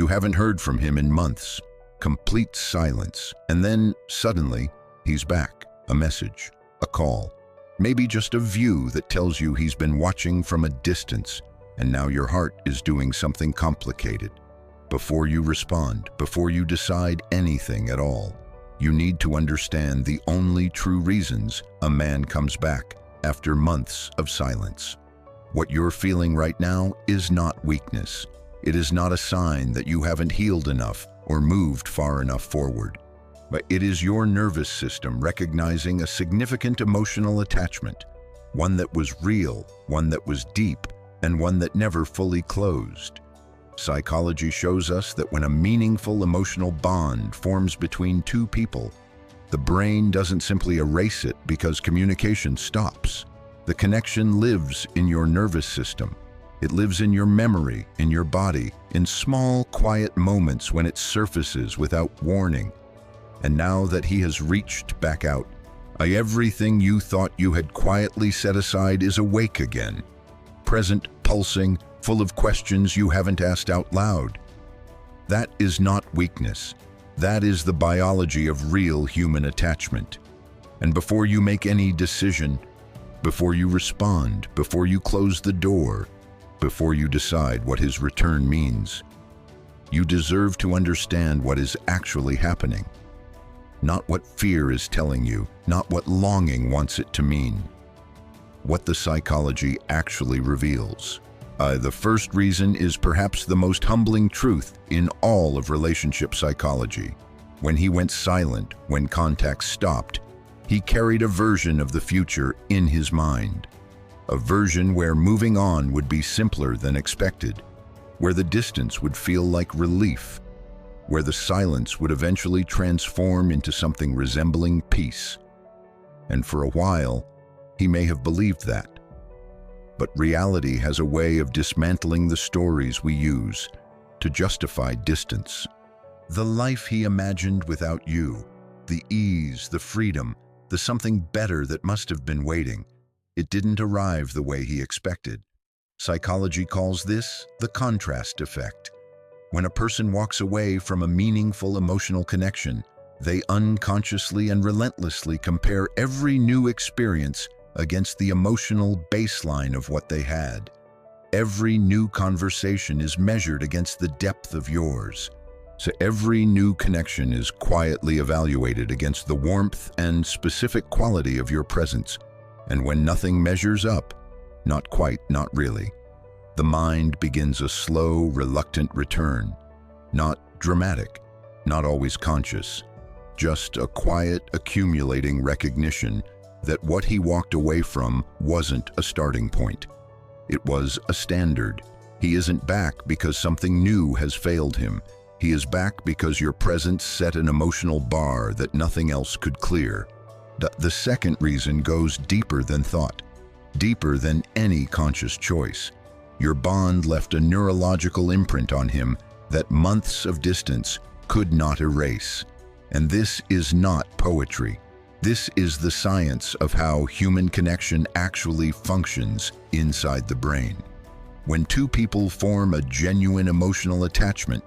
You haven't heard from him in months. Complete silence. And then, suddenly, he's back. A message, a call, maybe just a view that tells you he's been watching from a distance, and now your heart is doing something complicated. Before you respond, before you decide anything at all, you need to understand the only true reasons a man comes back after months of silence. What you're feeling right now is not weakness. It is not a sign that you haven't healed enough or moved far enough forward. But it is your nervous system recognizing a significant emotional attachment, one that was real, one that was deep, and one that never fully closed. Psychology shows us that when a meaningful emotional bond forms between two people, the brain doesn't simply erase it because communication stops. The connection lives in your nervous system. It lives in your memory, in your body, in small, quiet moments when it surfaces without warning. And now that he has reached back out, everything you thought you had quietly set aside is awake again, present, pulsing, full of questions you haven't asked out loud. That is not weakness. That is the biology of real human attachment. And before you make any decision, before you respond, before you close the door, before you decide what his return means, you deserve to understand what is actually happening. Not what fear is telling you, not what longing wants it to mean. What the psychology actually reveals. The first reason is perhaps the most humbling truth in all of relationship psychology. When he went silent, when contact stopped, he carried a version of the future in his mind. A version where moving on would be simpler than expected, where the distance would feel like relief, where the silence would eventually transform into something resembling peace. And for a while, he may have believed that. But reality has a way of dismantling the stories we use to justify distance. The life he imagined without you, the ease, the freedom, the something better that must have been waiting, it didn't arrive the way he expected. Psychology calls this the contrast effect. When a person walks away from a meaningful emotional connection, they unconsciously and relentlessly compare every new experience against the emotional baseline of what they had. Every new conversation is measured against the depth of yours. So every new connection is quietly evaluated against the warmth and specific quality of your presence. And when nothing measures up, not quite, not really, the mind begins a slow, reluctant return. Not dramatic, not always conscious, just a quiet, accumulating recognition that what he walked away from wasn't a starting point. It was a standard. He isn't back because something new has failed him. He is back because your presence set an emotional bar that nothing else could clear. The second reason goes deeper than thought, deeper than any conscious choice. Your bond left a neurological imprint on him that months of distance could not erase. And this is not poetry. This is the science of how human connection actually functions inside the brain. When two people form a genuine emotional attachment,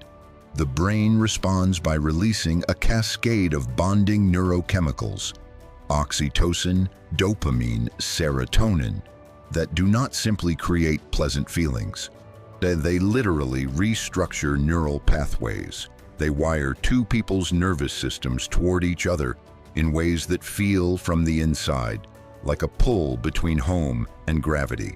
the brain responds by releasing a cascade of bonding neurochemicals, oxytocin, dopamine, serotonin, that do not simply create pleasant feelings. They literally restructure neural pathways. They wire two people's nervous systems toward each other in ways that feel from the inside, like a pull between home and gravity.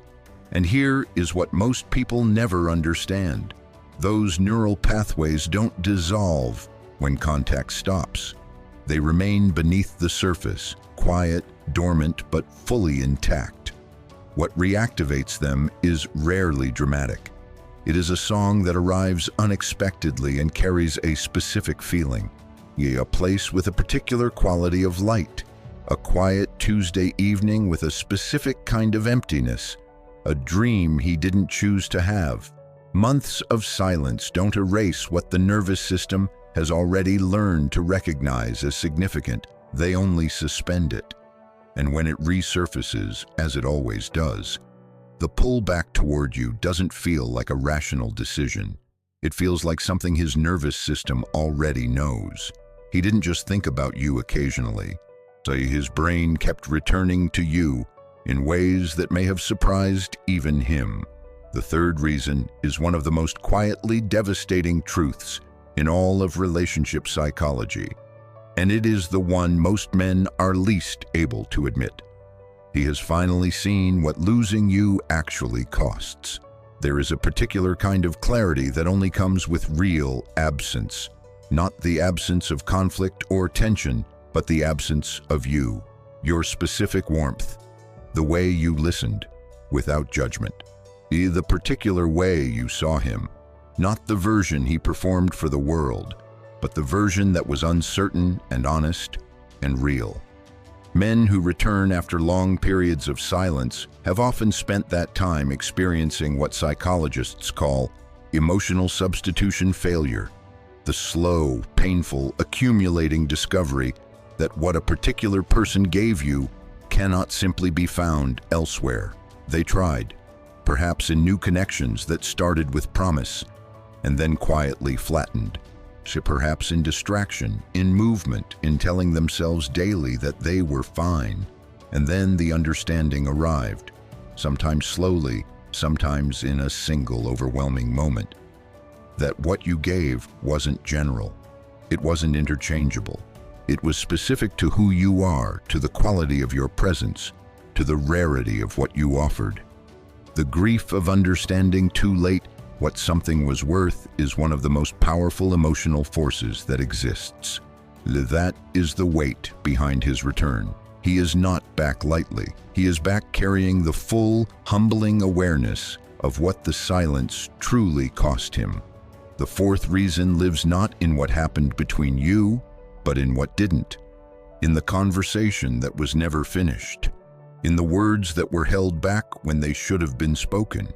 And here is what most people never understand. Those neural pathways don't dissolve when contact stops. They remain beneath the surface, quiet, dormant, but fully intact. What reactivates them is rarely dramatic. It is a song that arrives unexpectedly and carries a specific feeling, a place with a particular quality of light, a quiet Tuesday evening with a specific kind of emptiness, a dream he didn't choose to have. Months of silence don't erase what the nervous system has already learned to recognize as significant. They only suspend it. And when it resurfaces, as it always does, the pull back toward you doesn't feel like a rational decision. It feels like something his nervous system already knows. He didn't just think about you occasionally. So his brain kept returning to you in ways that may have surprised even him. The third reason is one of the most quietly devastating truths in all of relationship psychology, and it is the one most men are least able to admit. He has finally seen what losing you actually costs. There is a particular kind of clarity that only comes with real absence, not the absence of conflict or tension, but the absence of you, your specific warmth, the way you listened without judgment, the particular way you saw him, not the version he performed for the world, but the version that was uncertain and honest and real. Men who return after long periods of silence have often spent that time experiencing what psychologists call emotional substitution failure, the slow, painful, accumulating discovery that what a particular person gave you cannot simply be found elsewhere. They tried, perhaps in new connections that started with promise and then quietly flattened, perhaps in distraction, in movement, in telling themselves daily that they were fine. And then the understanding arrived, sometimes slowly, sometimes in a single overwhelming moment, that what you gave wasn't general, it wasn't interchangeable. It was specific to who you are, to the quality of your presence, to the rarity of what you offered. The grief of understanding too late what something was worth is one of the most powerful emotional forces that exists. That is the weight behind his return. He is not back lightly. He is back carrying the full, humbling awareness of what the silence truly cost him. The fourth reason lives not in what happened between you, but in what didn't. In the conversation that was never finished. In the words that were held back when they should have been spoken.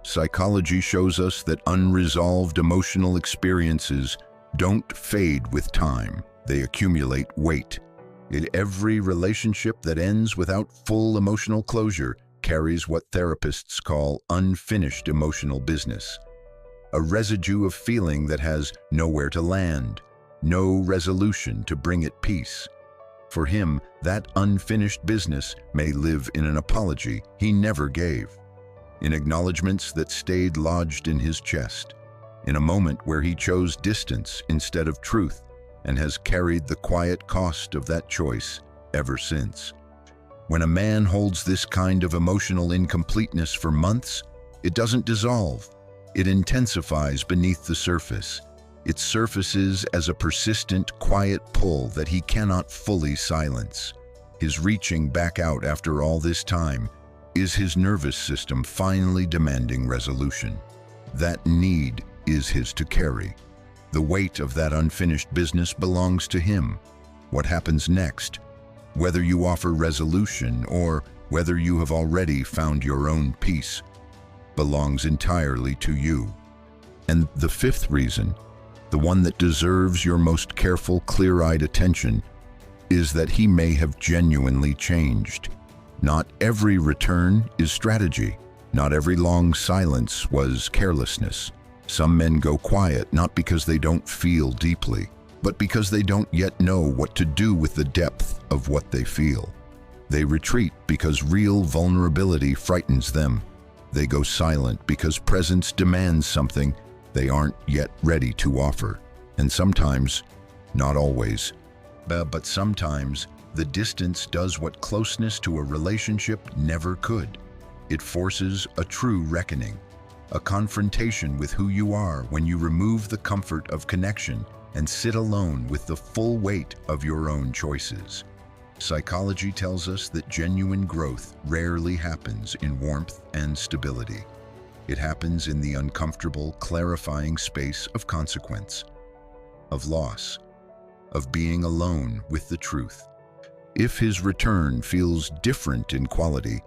Psychology shows us that unresolved emotional experiences don't fade with time. They accumulate weight. In every relationship that ends without full emotional closure carries what therapists call unfinished emotional business. A residue of feeling that has nowhere to land, no resolution to bring it peace. For him, that unfinished business may live in an apology he never gave, in acknowledgments that stayed lodged in his chest, in a moment where he chose distance instead of truth and has carried the quiet cost of that choice ever since. When a man holds this kind of emotional incompleteness for months, it doesn't dissolve. It intensifies beneath the surface. It surfaces as a persistent, quiet pull that he cannot fully silence. His reaching back out after all this time is his nervous system finally demanding resolution. That need is his to carry. The weight of that unfinished business belongs to him. What happens next, whether you offer resolution or whether you have already found your own peace, belongs entirely to you. And the fifth reason, the one that deserves your most careful, clear-eyed attention, is that he may have genuinely changed. Not every return is strategy. Not every long silence was carelessness. Some men go quiet not because they don't feel deeply, but because they don't yet know what to do with the depth of what they feel. They retreat because real vulnerability frightens them. They go silent because presence demands something they aren't yet ready to offer. And sometimes, not always, but sometimes, the distance does what closeness to a relationship never could. It forces a true reckoning, a confrontation with who you are when you remove the comfort of connection and sit alone with the full weight of your own choices. Psychology tells us that genuine growth rarely happens in warmth and stability. It happens in the uncomfortable, clarifying space of consequence, of loss, of being alone with the truth. If his return feels different in quality,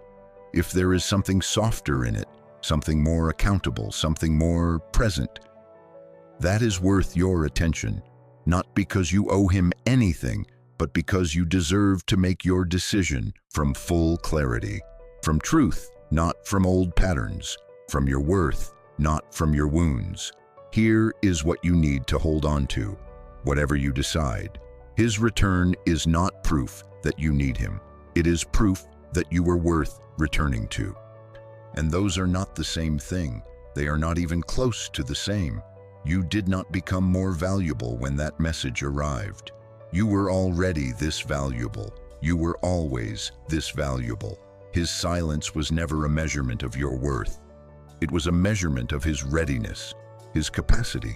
if there is something softer in it, something more accountable, something more present, that is worth your attention, not because you owe him anything, but because you deserve to make your decision from full clarity, from truth, not from old patterns, from your worth, not from your wounds. Here is what you need to hold on to, whatever you decide. His return is not proof that you need him. It is proof that you are worth returning to. And those are not the same thing. They are not even close to the same. You did not become more valuable when that message arrived. You were already this valuable. You were always this valuable. His silence was never a measurement of your worth. It was a measurement of his readiness, his capacity.